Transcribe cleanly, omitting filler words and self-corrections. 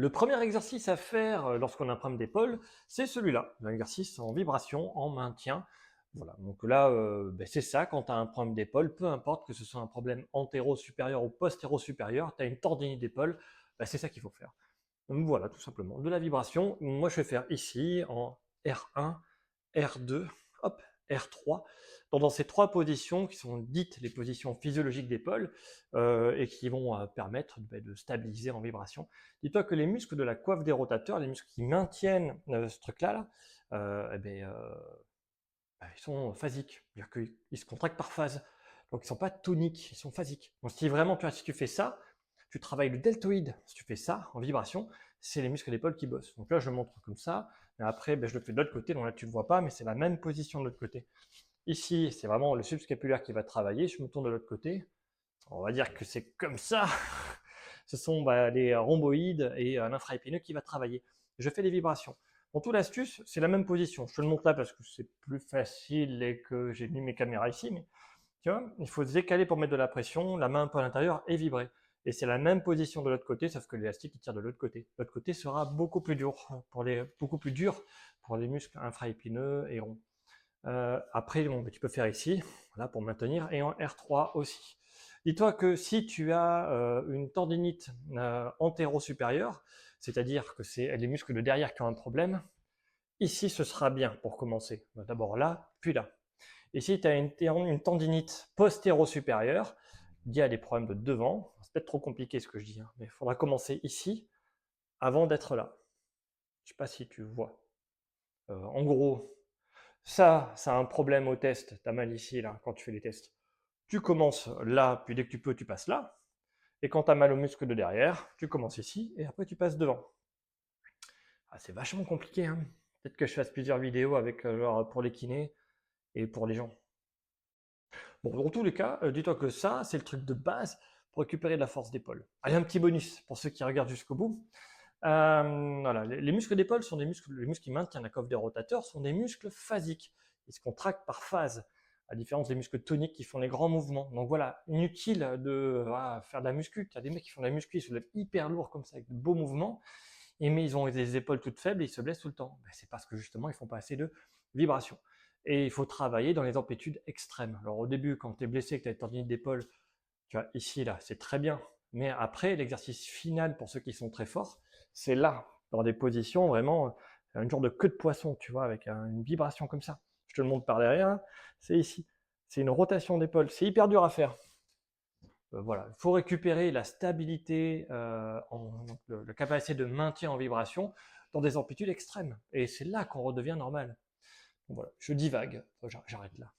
Le premier exercice à faire lorsqu'on a un problème d'épaule, c'est celui-là, l'exercice en vibration, en maintien. Voilà, donc là, c'est ça, quand tu as un problème d'épaule, peu importe que ce soit un problème antéro-supérieur ou postéro-supérieur, tu as une tendinite d'épaule, c'est ça qu'il faut faire. Donc voilà, tout simplement, de la vibration. Moi, je vais faire ici, en R1, R2, hop, R3, dans ces trois positions qui sont dites les positions physiologiques d'épaule et qui vont permettre de stabiliser en vibration. Dis-toi que les muscles de la coiffe des rotateurs, les muscles qui maintiennent ce truc-là, ils sont phasiques, c'est-à-dire qu'ils se contractent par phase. Donc ils ne sont pas toniques, ils sont phasiques. Donc si vraiment, si tu fais ça, tu travailles le deltoïde. Si tu fais ça en vibration, c'est les muscles d'épaule qui bossent. Donc là, je montre comme ça. Et après, je le fais de l'autre côté. Donc là, tu ne le vois pas, mais c'est la même position de l'autre côté. Ici, c'est vraiment le subscapulaire qui va travailler. Je me tourne de l'autre côté. On va dire que c'est comme ça. Ce sont les rhomboïdes et l'infraépineux qui va travailler. Je fais des vibrations. Bon, toute l'astuce, c'est la même position. Je te le montre là parce que c'est plus facile et que j'ai mis mes caméras ici, mais tu vois, il faut se décaler pour mettre de la pression, la main un peu à l'intérieur et vibrer. Et c'est la même position de l'autre côté, sauf que l'élastique il tire de l'autre côté. L'autre côté sera beaucoup plus dur pour les muscles infraépineux et ronds. Après, tu peux faire ici, voilà, pour maintenir, et en R3 aussi. Dis-toi que si tu as une tendinite antéro-supérieure, c'est-à-dire que c'est les muscles de derrière qui ont un problème, ici ce sera bien pour commencer. D'abord là, puis là. Et si tu as une tendinite postéro-supérieure, il y a des problèmes de devant, c'est peut-être trop compliqué ce que je dis, hein, mais il faudra commencer ici avant d'être là. Je sais pas si tu vois. En gros, ça a un problème au test, t'as mal ici, là, quand tu fais les tests. Tu commences là, puis dès que tu peux, tu passes là. Et quand t'as mal au muscle de derrière, tu commences ici, et après tu passes devant. Ah, c'est vachement compliqué, hein. Peut-être que je fasse plusieurs vidéos avec, genre, pour les kinés et pour les gens. Bon, dans tous les cas, dis-toi que ça, c'est le truc de base pour récupérer de la force d'épaule. Allez, un petit bonus pour ceux qui regardent jusqu'au bout. Voilà, les muscles d'épaule sont des muscles, les muscles qui maintiennent la coiffe des rotateurs sont des muscles phasiques. Ils se contractent par phase, à différence des muscles toniques qui font les grands mouvements. Donc voilà, inutile de faire de la muscu. Tu as des mecs qui font de la muscu, ils se lèvent hyper lourd comme ça, avec de beaux mouvements, mais ils ont des épaules toutes faibles et ils se blessent tout le temps. C'est parce que justement, ils font pas assez de vibration. Et il faut travailler dans les amplitudes extrêmes. Alors au début, quand tu es blessé, que tu as une tendinite d'épaule, tu vois, ici, là, c'est très bien. Mais après, l'exercice final pour ceux qui sont très forts, c'est là, dans des positions vraiment, une genre de queue de poisson, tu vois, avec une vibration comme ça. Je te le montre par derrière, c'est ici. C'est une rotation d'épaule. C'est hyper dur à faire. Voilà, il faut récupérer la stabilité, la capacité de maintien en vibration dans des amplitudes extrêmes. Et c'est là qu'on redevient normal. Donc voilà, je divague, j'arrête là.